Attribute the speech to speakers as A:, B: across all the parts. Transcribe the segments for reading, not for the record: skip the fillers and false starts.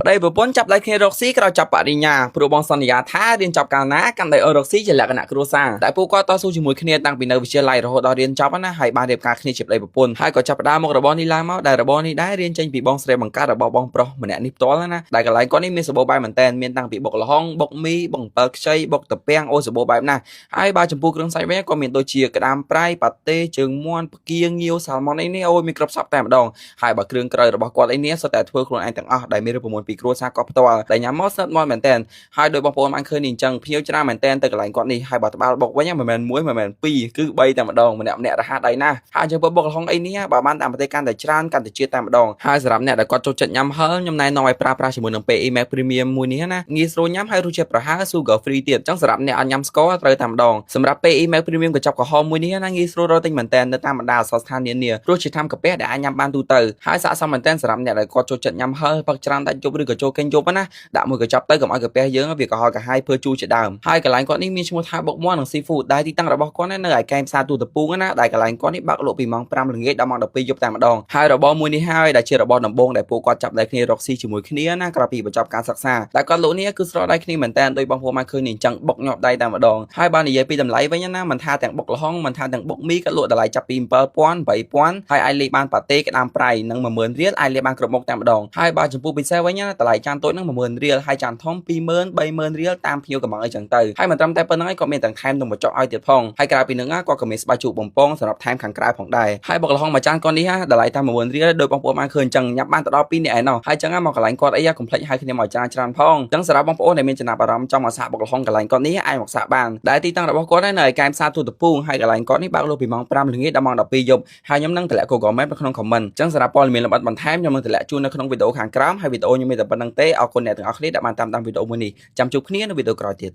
A: đây vừa bốn chập lại khi Roxy cái chập bạn đi nhà, pro bong son nhà thá điên chập cả ná, căn đại ở Roxy chỉ là cái nạ cruza. Đại phu qua to su chỉ mùi khi tăng bị nơi bị chia lại rồi đó điên chập á, hai ba đẹp cả khi chập lại một bốn, hai có chập đa một robot đi làm máu, đại robot đi đá điên tranh bị bong sre bằng cá robot bong pro, mình nè nip to na, đại cái lại có ní miên sờ bộ bài mình tên miên tăng bị bọc là hong, bọc mi, bọc bạc xây, bọc tập beng, ôi sờ bộ bài na, hai ba chấm puเครื่องใช้ vé có miên tôi chia cái đam prai, pate, trường muôn, kiêng nhiều salmon ấy nè, ôi micro sắp tạm đòn, hai baเครื่อง ក្រោយ របស់ គាត់ ឯនេះ សុទ្ធ តែ ធ្វើ ខ្លួន ឯង ទាំង អស់ ដែល មាន រូបមន្ត ពី គ្រួសារ គាត់ ផ្ទាល់ ដែល ញ៉ាំ មក ស្និទ្ធ មាត់ មែនតើ ហើយ ដោយ បងប្អូន បាន ឃើញ នេះ អញ្ចឹង ភ្ញៀវ ច្រើន មែនតើ ទៅ កន្លែង គាត់ នេះ ហើយ បើ ត្បាល់ បុក វិញ មិន មែន 1 មិន មែន 2 គឺ 3 តែ ម្ដង ម្នាក់ ម្នាក់ រហ័ស ដៃ ណាស់ ហើយ អញ្ចឹង បុក ល្ហុង អី នេះ បើ បាន តាម ប្រទេស កាន់ តែ ច្រើន កាន់ តែ ជាតិ តែ ម្ដង ហើយ សម្រាប់ អ្នក ដែល គាត់ ចូល ចិត្ត ញ៉ាំ ហឹរ ខ្ញុំ ណែនាំ ឲ្យ ប្រើប្រាស់ ជាមួយ នឹង PE Max Premium មួយ នេះ ណា ងាយ ស្រួល ញ៉ាំ ហើយ រសជាតិ ប្រហើរ sugar free ទៀត អញ្ចឹង សម្រាប់ អ្នក អត់ ញ៉ាំ ស្ករ ត្រូវ តែ ម្ដង សម្រាប់ PE Max Premium កញ្ចប់ ក្រហម មួយ នេះ ណា ងាយ ស្រួល រក ទិញ មែនតើ នៅ តាម បណ្ដា អសរស្ថាន នានា ព្រោះ ជា ថ្នាំ កាពះ ដែល អាច ញ៉ាំ បាន ទូទៅ ហើយ ស័ក្តិ សម មែនតើ សម្រាប់ អ្នក ដែល គាត់ ចូល ចិត្ត ញ៉ាំ ហឹរ ផឹក ច្រើន ដាច់ យប់ ឬ ក៏ ចូល គេង យប់ ណា ដាក់ មួយ កញ្ចប់ ទៅ កុំ ឲ្យ កាពះ យើង វា កុហក កាហាយ ធ្វើ ជូរ ជា ដើម ហើយ កន្លែង គាត់ នេះ មាន ឈ្មោះ ថា បុក មាន់ និង seafood ដែល ទីតាំង របស់ គាត់ នៅ ឯ កែម ផ្សារ ទូ តពូង ណា ដែល កន្លែង គាត់ នេះ បើក លក់ ពី ម៉ោង 5 ល្ងាច ដល់ ម៉ោង 12 យប់ តែ ម្ដង ហើយ របរ មួយ នេះ ហើយ ដែល ជា របរ ដំបូង ដែល ពួក គាត់ ចាប់ ដៃ គ្នា រក ស៊ី ជាមួយ គ្នា ណា ក្រោយ ពី បញ្ចប់ ការ សិក្សា ដែល គាត់ លក់ នេះ គឺ ស្រក ដៃ គ្នា មែនតើ ដោយ បងប្អូន បាន ឃើញ នេះ អញ្ចឹង បុក ញាប់ ដៃ តែ ម្ដង ហើយ បើ និយាយ ពី តម្លៃ វិញ ណា មិន ថា ទាំង បុក ល្ហុង មិន ថា ទាំង បុក មី គាត់ លក់ តម្លៃ ចាប់ ពី 7,000 8,000 ហើយ អាច លេខ បាន ប៉ាតេ ក្តាម ប្រៃ និង 10000 រៀល អាច លេខ បាន គ្រប់ មុខ តែ ម្ដង ហើយ បើ ចំពោះ ពិសេស វិញ ណា តម្លៃ ចាន តូច នឹង 10000 រៀល ហើយ ចាន ធំ 20000 30000 រៀល តាម ភ្ញៀវ កំង អី ចឹង ទៅ ហើយ មិន ត្រឹម តែ ប៉ុណ្្នឹង ឯង គាត់ មាន ទាំង ថែម នំ បញ្ចុក ឲ្យ ទៀត ផង ហើយ ក្រៅ ពី នឹង ណា គាត់ ក៏ មាន ស្បែក ជក់ បំពង សម្រាប់ ថែម ខាង ក្រៅ ផង ដែរ ហើយ បុក ល្ហុង មួយ ចាន គាត់ នេះ តម្លៃ តែ 10000 រៀល ដោយ បងប្អូន បាន ឃើញ ចឹង ញ៉ាំ បាន ទៅ ដល់ 2 នាក់ ឯណោះ ហើយ ចឹង មក កន្លែង គាត់ អី កុំ ភ្លេច ហៅ គ្នា មក ច្រើន ផង ចឹង សម្រាប់ បងប្អូន ដែល មាន ចំណាប់ អារម្មណ៍ ចង់ មក សាក បុក ល្ហុង កន្លែង គាត់ នេះ អាច មក សាក បាន ដែល ទីតាំង របស់ គាត់ នៅ ឯ កែម ផ្សារ ទូ តពូង ហើយ កន្លែង គាត់ នេះ បើក លក់ ពី ម៉ោង 5 ល្ងាច ដល់ ម៉ោង 12 យប់ ហើយ ខ្ញុំ នឹង តម្លាក់ Google Maps នៅ ក្នុង comment ចឹង សម្រាប់ ព័ត៌មាន លម្អិត បន្ថែម ខ្ញុំ នឹង តម្លាក់ ជូន នៅ ក្នុង វីដេអូ ខាង ក្រោម ហើយ វីដេអូ ខ្ញុំ មាន តែ ប៉ុណ្្នឹង ទេ អរគុណ អ្នក ទាំង អស់ គ្នា ដែល បាន តាមដាន វីដេអូ មួយ នេះ ចាំ ជួប គ្នា នៅ វីដេអូ ក្រោយ ទៀត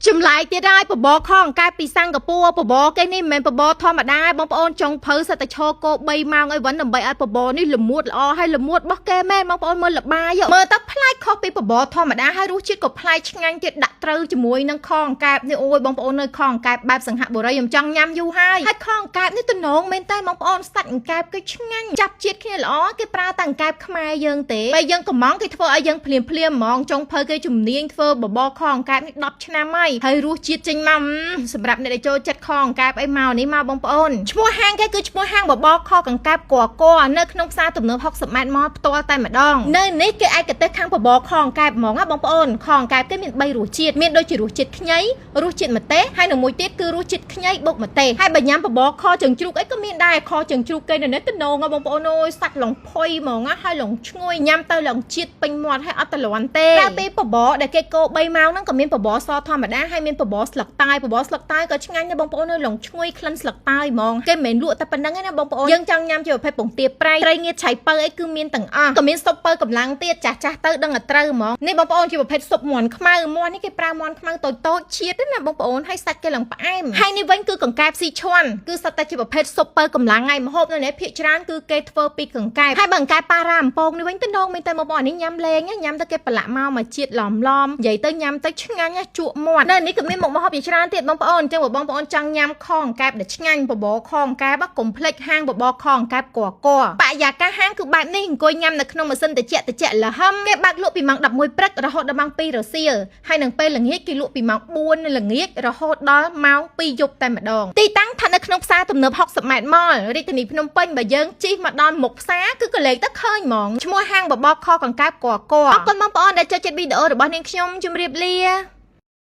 B: ចម្លែកទៀតហើយបបរខអង្កែបពីសិង្ហបុរីបបរគេនេះមិនមែនបបរធម្មតាបងប្អូនចុងភៅសិតតែឈរគោ3ម៉ោងអីវិញដើម្បីឲ្យបបរនេះល្មួតល្អហើយល្មួតរបស់គេមែនបងប្អូនមើលល្បាយមើលទៅប្លែកខុសពីបបរធម្មតាហើយរសជាតិក៏ប្លែកឆ្ងាញ់ទៀតដាក់ត្រូវជាមួយនឹងខអង្កែបនេះអូយបងប្អូននៅខអង្កែបបែបសិង្ហបុរីខ្ញុំចង់ញ៉ាំយូរហើយខអង្កែបនេះទំនងមែនតែបងប្អូនសាច់អង្កែបគេឆ្ងាញ់ចាប់ជាតិគ្នាល្អគេប្រើតែអង្កែបខ្មែរយើងទេពេលយើងកំងគេធ្វើឲ្យយើងភ្លាមហ្មងចុងភៅគេជំនាញធ្វើបបរខអង្កែបនេះ10ឆ្នាំហើយរសជាតិចេញមកសម្រាប់អ្នកដែលចូលចិត្តខអង្កែបអីមកនេះមកបងប្អូនឈ្មោះហាងគេគឺឈ្មោះហាងបបរខកង្កែបគកនៅក្នុងផ្សារទំនើប60ម៉ែត្រមកផ្ទាល់តែម្ដងនៅនេះគេឯកទេសខាងបបរខអង្កែបហ្មងណាបងប្អូនខអង្កែបគេមាន3រសជាតិមានដូចជារសជាតិខ្ញីរសជាតិម្ទេសហើយនិងមួយទៀតគឺរសជាតិខ្ញីបុកម្ទេសហើយបើញ៉ាំបបរខជើងជ្រូកអីក៏មានដែរខជើងជ្រូកគេនៅនេះទំនងបងប្អូនអើយសាច់ឡងផុយហ្មងណាហើយឡងឈ្ងុយញ៉ាំទៅឡងជាតិពេញមាត់ហើយអត់តលន់ទេតែពេលបបរដែលគេកោ3ម៉ោងហ្នឹងក៏មានបបរសធម្មតាហើយមានបបរស្លឹកតែបបរស្លឹកតែក៏ឆ្ងាញ់ដែរបងប្អូនអើយឡងឈ្ងុយក្លិនស្លឹកតែហ្មងគេមិនមែនលក់តែប៉ុណ្្នឹងទេណាបងប្អូនយើងចង់ញ៉ាំជាប្រភេទពងទាប្រៃត្រីងៀតឆៃពៅអីគឺមានទាំងអស់ក៏មានស៊ុបពៅកម្លាំងទៀតចាស់ទៅដឹងតែត្រូវហ្មងនេះបងប្អូនជាប្រភេទស៊ុបមាន់ខ្មៅមាន់នេះគេប្រើមាន់ខ្មៅតូចជាតិណាបងប្អូនហើយសាច់គេឡើងផ្អែមហើយនេះវិញគឺកង្កែបស៊ីឈွန်គឺសុទ្ធតែជាប្រភេទស៊ុបពៅកម្លាំងថ្ងៃម្ហូបនៅនេះភាគច្រើនគឺគេធ្វើពីកង្កែបហើយបើកង្កែបប៉ារ៉ាអំពងនេះវិញទំនងមែនតែបងប្អូននេះញ៉ាំលេងញ៉ាំទៅគេប្រឡាក់មកជាតិឡំនិយាយទៅញ៉ាំទៅឆ្ងាញ់ជក់មាត់នៅនេះក៏មានមុខម្ហូបជាច្រើនទៀតបងប្អូនអញ្ចឹងបងប្អូនចង់ញ៉ាំខអង្កែបដែលឆ្ងាញ់បបរខអង្កែបកុំភ្លេចហាងបបរខអង្កែបកបរិយាកាសហាងគឺបែបនេះអង្គុយញ៉ាំនៅក្នុងម៉ាស៊ីនត្រជាក់លហឹមគេបើកលក់ពីម៉ោង11ព្រឹករហូតដល់ម៉ោង2រសៀលហើយនឹងពេលល្ងាចគេលក់ពីម៉ោង4នៅល្ងាចរហូតដល់ម៉ោង2យប់តែម្ដងទីតាំងស្ថិតនៅក្នុងផ្សារទំនើប60ម៉ែត្រម៉លរាជធានីភ្នំពេញបើយើងជិះមកដល់មុខផ្សារគឺក៏លេខទៅឃើញហ្មងឈ្មោះហាងបបរខអង្កែបកអរគុណបងប្អូនដែលចូលចិត្តវីដេអូរបស់នាងខ្ញុំជម្រាបលា